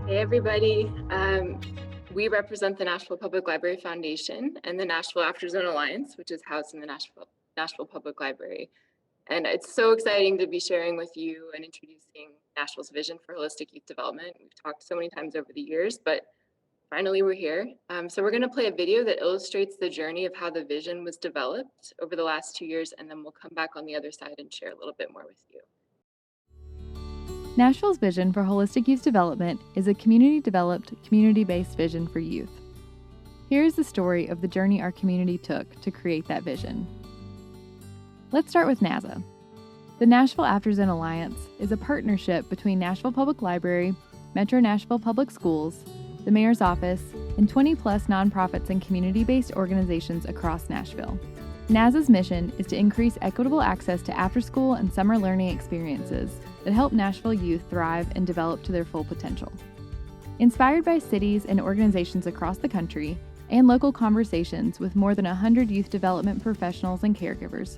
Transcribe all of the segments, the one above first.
Hey, everybody. We represent the Nashville Public Library Foundation and the Nashville After Zone Alliance, which is housed in the Nashville Public Library. And it's so exciting to be sharing with you and introducing Nashville's vision for holistic youth development. We've talked so many times over the years, but finally we're here. So we're going to play a video that illustrates the journey of how the vision was developed over the last 2 years, and then we'll come back on the other side and share a little bit more with you. Nashville's vision for holistic youth development is a community-developed, community-based vision for youth. Here is the story of the journey our community took to create that vision. Let's start with NAZA. The Nashville After Zone Alliance is a partnership between Nashville Public Library, Metro Nashville Public Schools, the Mayor's Office, and 20-plus nonprofits and community-based organizations across Nashville. NAZA's mission is to increase equitable access to after-school and summer learning experiences that help Nashville youth thrive and develop to their full potential. Inspired by cities and organizations across the country and local conversations with more than 100 youth development professionals and caregivers,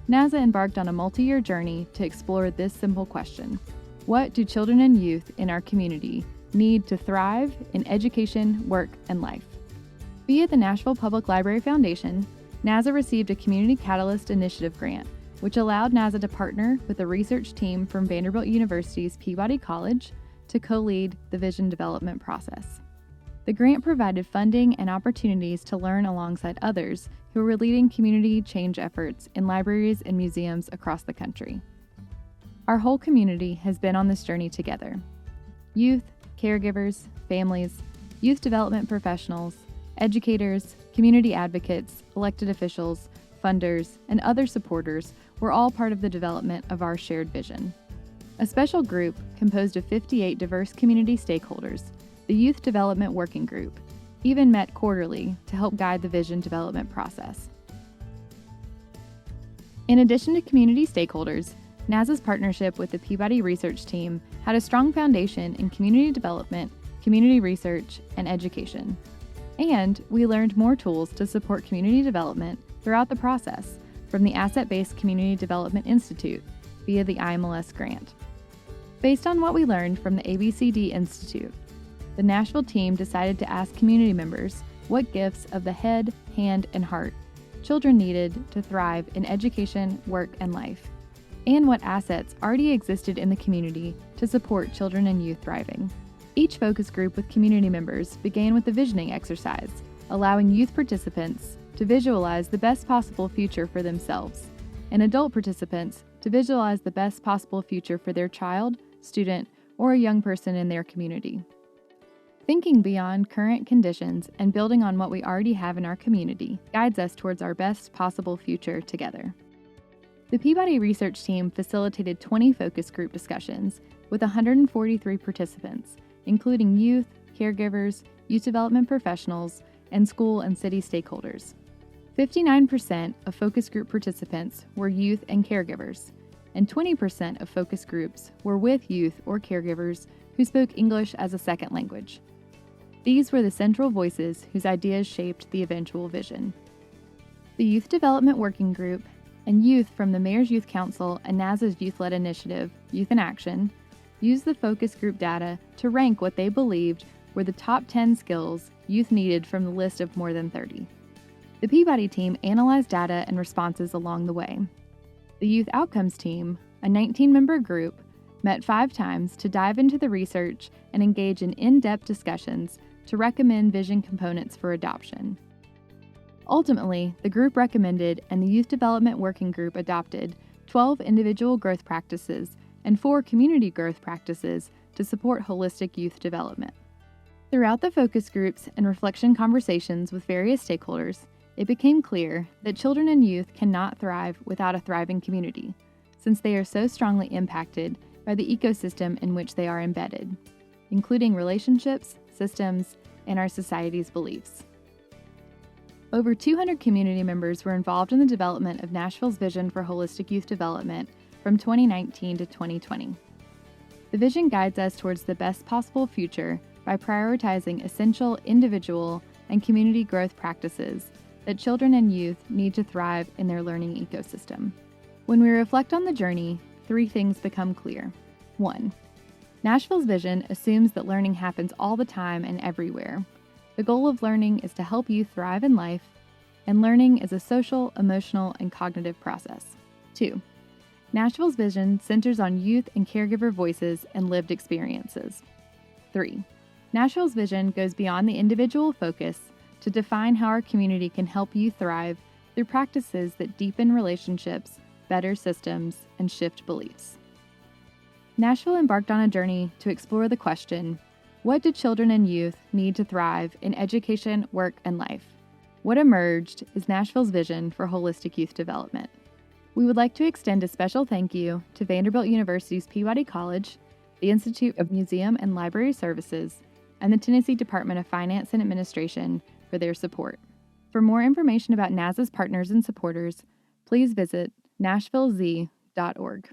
NAZA embarked on a multi-year journey to explore this simple question: what do children and youth in our community need to thrive in education, work, and life? Via the Nashville Public Library Foundation, NAZA received a Community Catalyst initiative grant, which allowed NAZA to partner with a research team from Vanderbilt University's Peabody College to co-lead the vision development process. The grant provided funding and opportunities to learn alongside others who were leading community change efforts in libraries and museums across the country. Our whole community has been on this journey together. Youth, caregivers, families, youth development professionals, educators, community advocates, elected officials, funders, and other supporters were all part of the development of our shared vision. A special group composed of 58 diverse community stakeholders, the Youth Development Working Group, even met quarterly to help guide the vision development process. In addition to community stakeholders, NAZA's partnership with the Peabody research team had a strong foundation in community development, community research, and education. And we learned more tools to support community development throughout the process from the Asset-Based Community Development Institute via the IMLS grant. Based on what we learned from the ABCD Institute, the Nashville team decided to ask community members what gifts of the head, hand, and heart children needed to thrive in education, work, and life, and what assets already existed in the community to support children and youth thriving. Each focus group with community members began with a visioning exercise, allowing youth participants to visualize the best possible future for themselves, and adult participants to visualize the best possible future for their child, student, or a young person in their community. Thinking beyond current conditions and building on what we already have in our community guides us towards our best possible future together. The Peabody research team facilitated 20 focus group discussions with 143 participants, including youth, caregivers, youth development professionals, and school and city stakeholders. 59% of focus group participants were youth and caregivers, and 20% of focus groups were with youth or caregivers who spoke English as a second language. These were the central voices whose ideas shaped the eventual vision. The Youth Development Working Group and youth from the Mayor's Youth Council and NAZA's youth-led initiative, Youth in Action, used the focus group data to rank what they believed were the top 10 skills youth needed from the list of more than 30. The Peabody team analyzed data and responses along the way. The Youth Outcomes team, a 19-member group, met 5 times to dive into the research and engage in in-depth discussions to recommend vision components for adoption. Ultimately, the group recommended and the Youth Development Working Group adopted 12 individual growth practices and 4 community growth practices to support holistic youth development. Throughout the focus groups and reflection conversations with various stakeholders, it became clear that children and youth cannot thrive without a thriving community, since they are so strongly impacted by the ecosystem in which they are embedded, including relationships, systems, and our society's beliefs. Over 200 community members were involved in the development of Nashville's vision for holistic youth development from 2019 to 2020. The vision guides us towards the best possible future by prioritizing essential individual and community growth practices that children and youth need to thrive in their learning ecosystem. When we reflect on the journey, 3 things become clear. 1. Nashville's vision assumes that learning happens all the time and everywhere. The goal of learning is to help you thrive in life, and learning is a social, emotional, and cognitive process. 2. Nashville's vision centers on youth and caregiver voices and lived experiences. 3. Nashville's vision goes beyond the individual focus to define how our community can help you thrive through practices that deepen relationships, better systems, and shift beliefs. Nashville embarked on a journey to explore the question, what do children and youth need to thrive in education, work, and life? What emerged is Nashville's vision for holistic youth development. We would like to extend a special thank you to Vanderbilt University's Peabody College, the Institute of Museum and Library Services, and the Tennessee Department of Finance and Administration for their support. For more information about NAZA's partners and supporters, please visit nashvillez.org.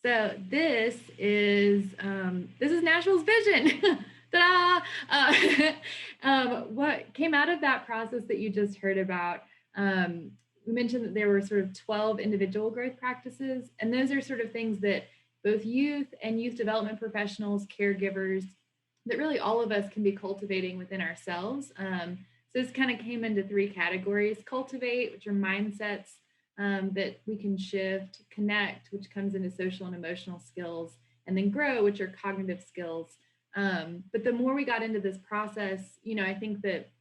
So this is Nashville's vision. Ta-da! What came out of that process that you just heard about, we mentioned that there were sort of 12 individual growth practices, and those are sort of things that both youth and youth development professionals, caregivers, that really all of us can be cultivating within ourselves. So this kind of came into 3 categories: cultivate, which are mindsets that we can shift; connect, which comes into social and emotional skills; and then grow, which are cognitive skills. But the more we got into this process, I think that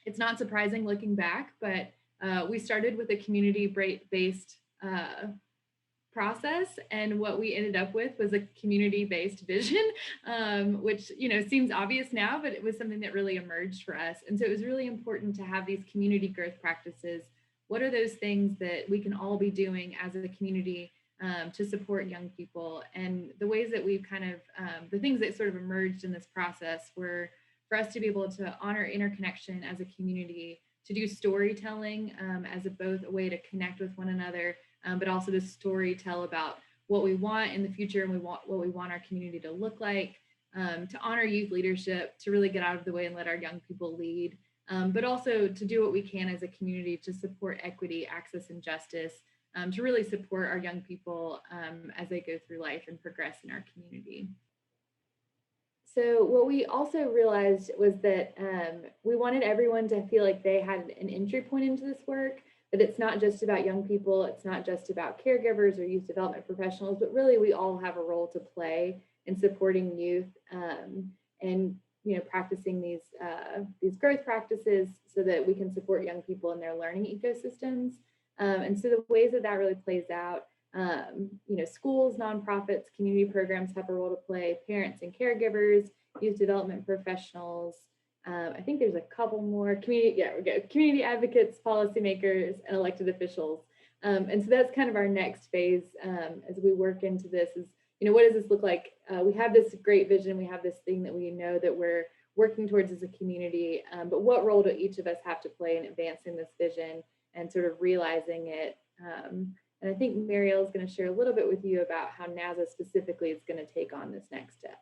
it's not surprising looking back, but we started with a community-based process, and what we ended up with was a community-based vision, which seems obvious now, but it was something that really emerged for us. And so it was really important to have these community growth practices. What are those things that we can all be doing as a community to support young people? And the ways that we've kind of, the things that sort of emerged in this process were for us to be able to honor interconnection as a community, to do storytelling as both a way to connect with one another, but also to story tell about what we want in the future and what we want our community to look like, to honor youth leadership, to really get out of the way and let our young people lead, but also to do what we can as a community to support equity, access, and justice, to really support our young people as they go through life and progress in our community. So what we also realized was that we wanted everyone to feel like they had an entry point into this work, that it's not just about young people, it's not just about caregivers or youth development professionals, but really we all have a role to play in supporting youth and practicing these growth practices so that we can support young people in their learning ecosystems. And so the ways that really plays out, schools, nonprofits, community programs have a role to play, parents and caregivers, youth development professionals. I think there's a couple more, community advocates, policymakers, and elected officials. And so that's kind of our next phase as we work into this is, what does this look like? We have this great vision, we have this thing that we know that we're working towards as a community, but what role do each of us have to play in advancing this vision and sort of realizing it? And I think Marielle is going to share a little bit with you about how NAZA specifically is going to take on this next step.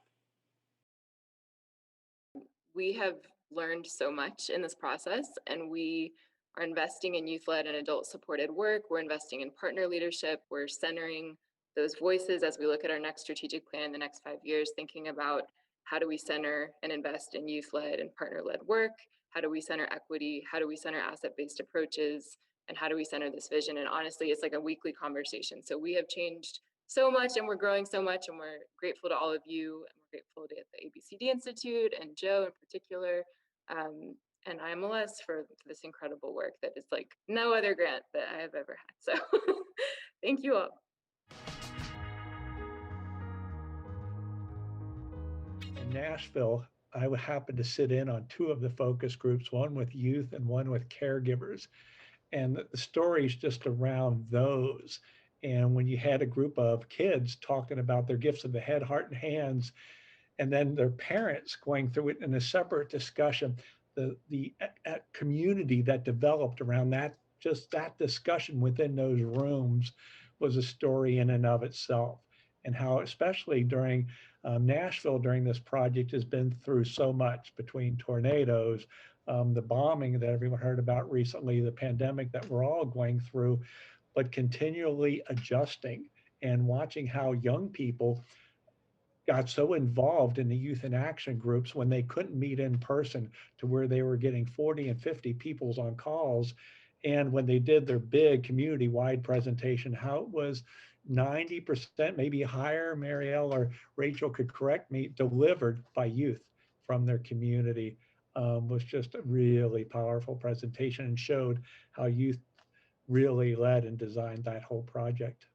We have learned so much in this process, and we are investing in youth-led and adult-supported work. We're investing in partner leadership. We're centering those voices as we look at our next strategic plan in the next 5 years, thinking about how do we center and invest in youth-led and partner-led work? How do we center equity? How do we center asset-based approaches? And how do we center this vision? And honestly, it's like a weekly conversation. So we have changed so much and we're growing so much, and we're grateful to all of you. And we're grateful to the ABCD Institute and Joe in particular, and IMLS for this incredible work that is like no other grant that I have ever had. So thank you all. In Nashville, I happened to sit in on 2 of the focus groups, one with youth and one with caregivers. And the stories just around those. And when you had a group of kids talking about their gifts of the head, heart, and hands, and then their parents going through it in a separate discussion, the community that developed around that, just that discussion within those rooms was a story in and of itself. And how, especially during Nashville, during this project, has been through so much between tornadoes, the bombing that everyone heard about recently, the pandemic that we're all going through, but continually adjusting and watching how young people got so involved in the youth in action groups when they couldn't meet in person, to where they were getting 40 and 50 peoples on calls. And when they did their big community-wide presentation, how it was 90%, maybe higher, Marielle or Rachel could correct me, delivered by youth from their community, was just a really powerful presentation and showed how youth really led and designed that whole project.